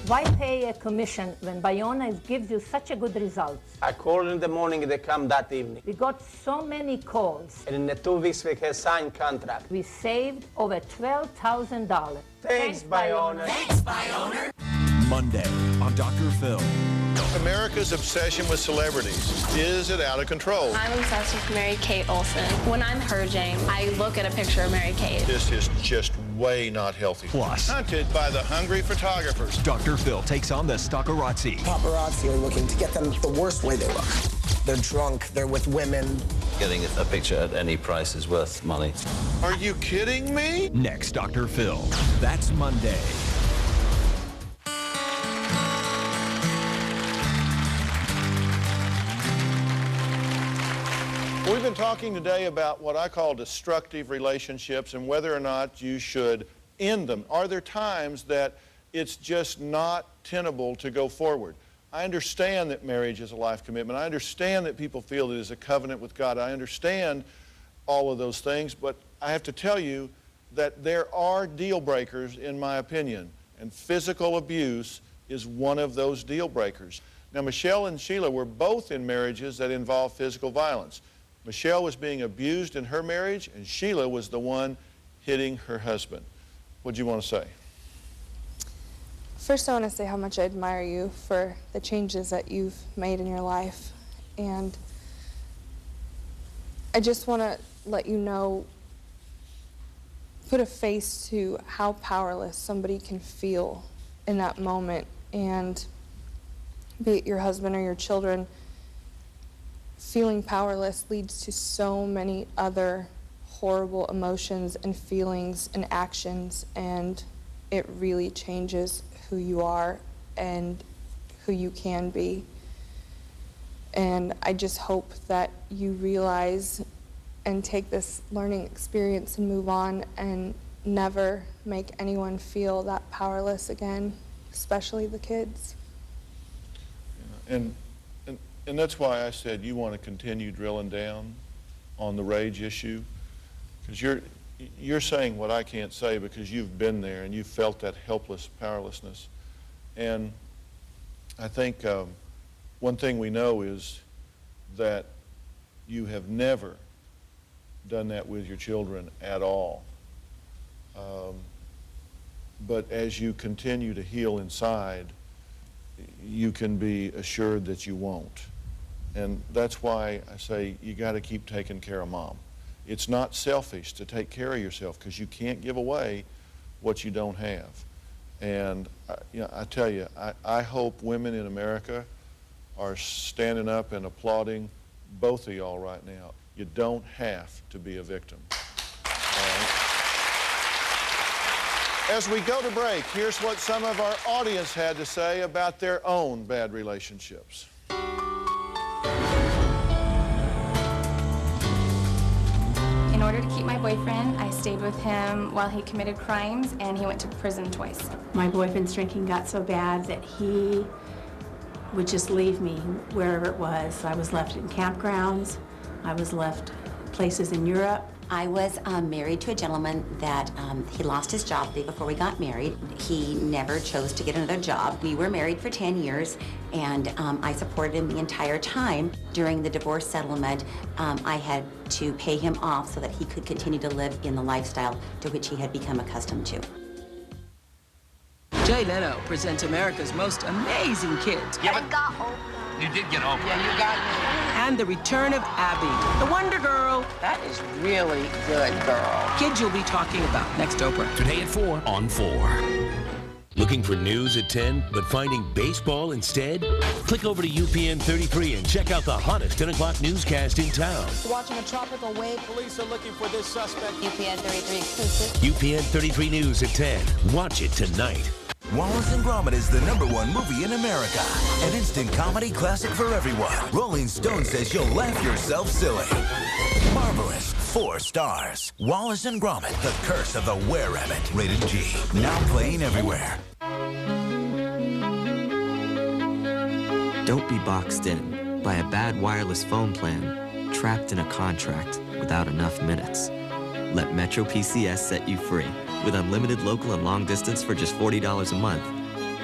Why pay a commission when Bayona gives you such a good result? I called in the morning, they come that evening. We got so many calls. And in the 2 weeks we have signed contract. We saved over $12,000. Thanks, Bayona. Thanks, Bayona. Monday on Dr. Phil. America's obsession with celebrities. Is it out of control? I'm obsessed with Mary-Kate Olsen. When I'm purging, I look at a picture of Mary-Kate. This is just way not healthy. Plus, hunted by the hungry photographers. Dr. Phil takes on the stalkerazzi. Paparazzi are looking to get them the worst way they look. They're drunk, they're with women. Getting a picture at any price is worth money. Are you kidding me? Next, Dr. Phil. That's Monday. We've been talking today about what I call destructive relationships and whether or not you should end them. Are there times that it's just not tenable to go forward? I understand that marriage is a life commitment. I understand that people feel it is a covenant with God. I understand all of those things, but I have to tell you that there are deal breakers, in my opinion, and physical abuse is one of those deal breakers. Now, Michelle and Sheila were both in marriages that involved physical violence. Michelle was being abused in her marriage, and Sheila was the one hitting her husband. What do you want to say? First, I want to say how much I admire you for the changes that you've made in your life. And I just want to let you know, put a face to how powerless somebody can feel in that moment. And be it your husband or your children, feeling powerless leads to so many other horrible emotions and feelings and actions, and it really changes who you are and who you can be. And I just hope that you realize and take this learning experience and move on and never make anyone feel that powerless again, especially the kids. And that's why I said you want to continue drilling down on the rage issue, because you're saying what I can't say because you've been there and you've felt that helpless powerlessness. And I think one thing we know is that you have never done that with your children at all. But as you continue to heal inside, you can be assured that you won't. And that's why I say you got to keep taking care of mom. It's not selfish to take care of yourself because you can't give away what you don't have. And I tell you, I hope women in America are standing up and applauding both of y'all right now. You don't have to be a victim. All right? As we go to break, here's what some of our audience had to say about their own bad relationships. In order to keep my boyfriend, I stayed with him while he committed crimes, and he went to prison twice. My boyfriend's drinking got so bad that he would just leave me wherever it was. I was left in campgrounds. I was left places in Europe. I was married to a gentleman that he lost his job before we got married. He never chose to get another job. We were married for 10 years, and I supported him the entire time. During the divorce settlement, I had to pay him off so that he could continue to live in the lifestyle to which he had become accustomed to. Jay Leno presents America's most amazing kids. I got Oprah. You did get Oprah. Yeah, you got me. And the return of Abby, the Wonder Girl. That is really good, girl. Kids you'll be talking about next Oprah. Today at 4 on 4. Looking for news at 10, but finding baseball instead? Click over to UPN 33 and check out the hottest 10 o'clock newscast in town. Watching a tropical wave. Police are looking for this suspect. UPN 33 exclusive. UPN 33 News at 10. Watch it tonight. Wallace and Gromit is the #1 movie in America. An instant comedy classic for everyone. Rolling Stone says you'll laugh yourself silly. Marvelous. 4 stars. Wallace and Gromit, The Curse of the Were-Rabbit. Rated G. Now playing everywhere. Don't be boxed in by a bad wireless phone plan, trapped in a contract without enough minutes. Let Metro PCS set you free with unlimited local and long distance for just $40 a month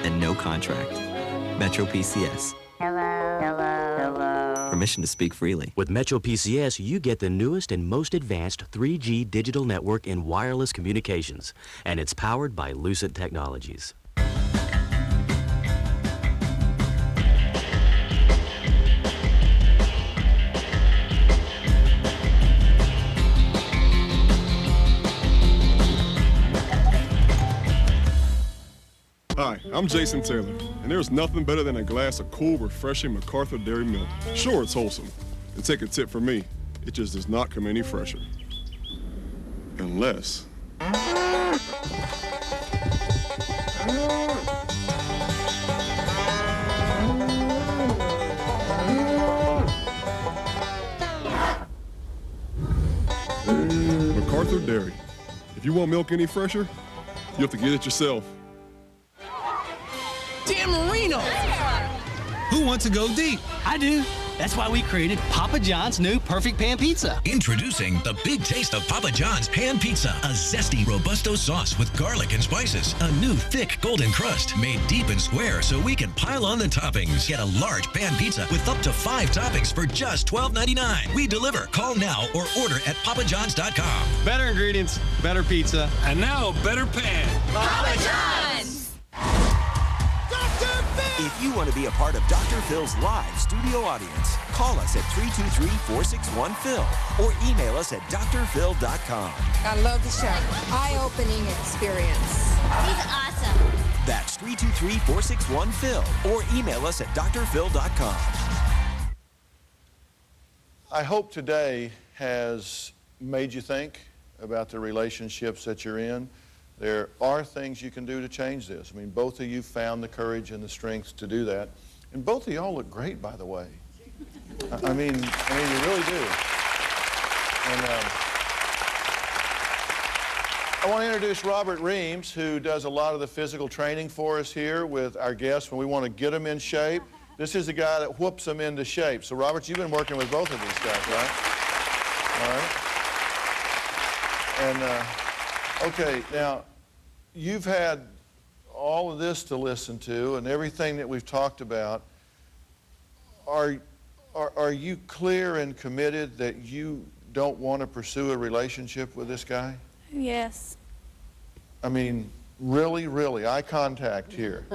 and no contract. Metro PCS. Hello. Permission to speak freely. With Metro PCS, you get the newest and most advanced 3G digital network in wireless communications, and it's powered by Lucent Technologies. Hi, I'm Jason Taylor, and there's nothing better than a glass of cool, refreshing MacArthur Dairy milk. Sure, it's wholesome, and take a tip from me, it just does not come any fresher. Unless... MacArthur Dairy. If you want milk any fresher, you have to get it yourself. Dan Marino! Who wants to go deep? I do. That's why we created Papa John's new Perfect Pan Pizza. Introducing the big taste of Papa John's Pan Pizza, a zesty Robusto sauce with garlic and spices, a new thick golden crust made deep and square so we can pile on the toppings. Get a large pan pizza with up to 5 toppings for just $12.99. We deliver. Call now or order at papajohns.com. Better ingredients, better pizza, and now better pan. Papa John's! If you want to be a part of Dr. Phil's live studio audience, call us at 323-461-PHIL or email us at drphil.com. I love the show. Eye-opening experience. He's awesome. That's 323-461-PHIL or email us at drphil.com. I hope today has made you think about the relationships that you're in. There are things you can do to change this. I mean, both of you found the courage and the strength to do that. And both of y'all look great, by the way. I mean, you really do. And I want to introduce Robert Reams, who does a lot of the physical training for us here with our guests when we want to get them in shape. This is the guy that whoops them into shape. So, Robert, you've been working with both of these guys, right? All right. And, okay, now, you've had all of this to listen to and everything that we've talked about. Are you clear and committed that you don't want to pursue a relationship with this guy? Yes. I mean, really, really, eye contact here.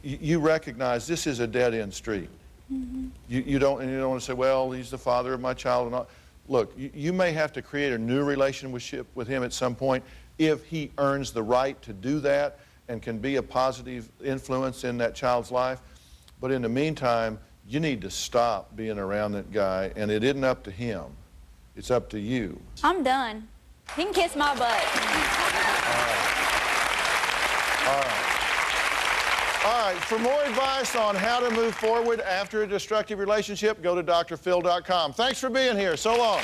You recognize this is a dead-end street. Mm-hmm. You don't want to say, well, he's the father of my child and all. Look, you may have to create a new relationship with him at some point if he earns the right to do that and can be a positive influence in that child's life. But in the meantime, you need to stop being around that guy, and it isn't up to him. It's up to you. I'm done. He can kiss my butt. All right. All right, for more advice on how to move forward after a destructive relationship, go to drphil.com. Thanks for being here. So long.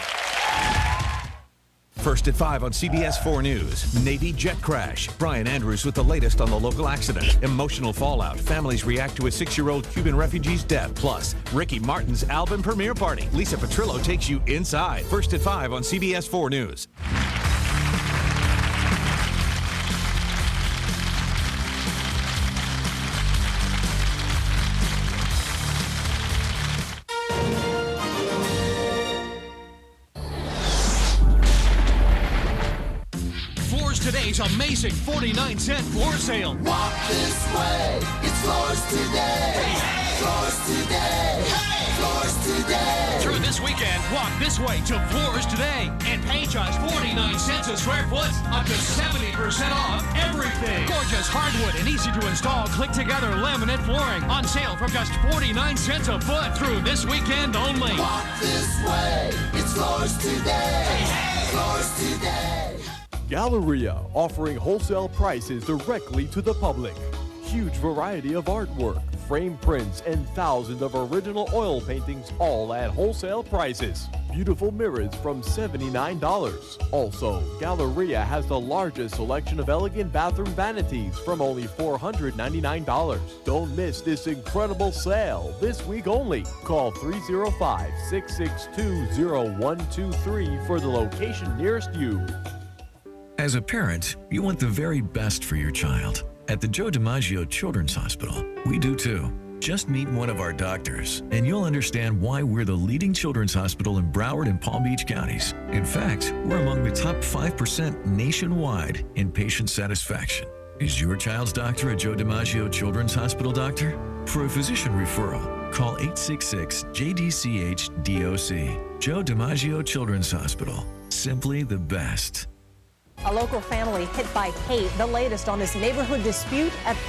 First at 5 on CBS 4 News. Navy jet crash. Brian Andrews with the latest on the local accident. Emotional fallout. Families react to a 6-year-old Cuban refugee's death. Plus, Ricky Martin's album premiere party. Lisa Petrillo takes you inside. First at 5 on CBS 4 News. Today's amazing 49-cent floor sale. Walk this way. It's floors today. Hey. Floors today. Hey. Floors today. Through this weekend, walk this way to Floors Today and pay just 49 cents a square foot, up to 70% off everything. Gorgeous hardwood and easy to install click-together laminate flooring on sale from just 49 cents a foot through this weekend only. Walk this way. It's Floors today. Hey. Floors today. Galleria, offering wholesale prices directly to the public. Huge variety of artwork, frame prints, and thousands of original oil paintings, all at wholesale prices. Beautiful mirrors from $79. Also, Galleria has the largest selection of elegant bathroom vanities from only $499. Don't miss this incredible sale this week only. Call 305-662-0123 for the location nearest you. As a parent, you want the very best for your child. At the Joe DiMaggio Children's Hospital, we do too. Just meet one of our doctors, and you'll understand why we're the leading children's hospital in Broward and Palm Beach counties. In fact, we're among the top 5% nationwide in patient satisfaction. Is your child's doctor a Joe DiMaggio Children's Hospital doctor? For a physician referral, call 866-JDCH-DOC. Joe DiMaggio Children's Hospital. Simply the best. A local family hit by hate. The latest on this neighborhood dispute at 5.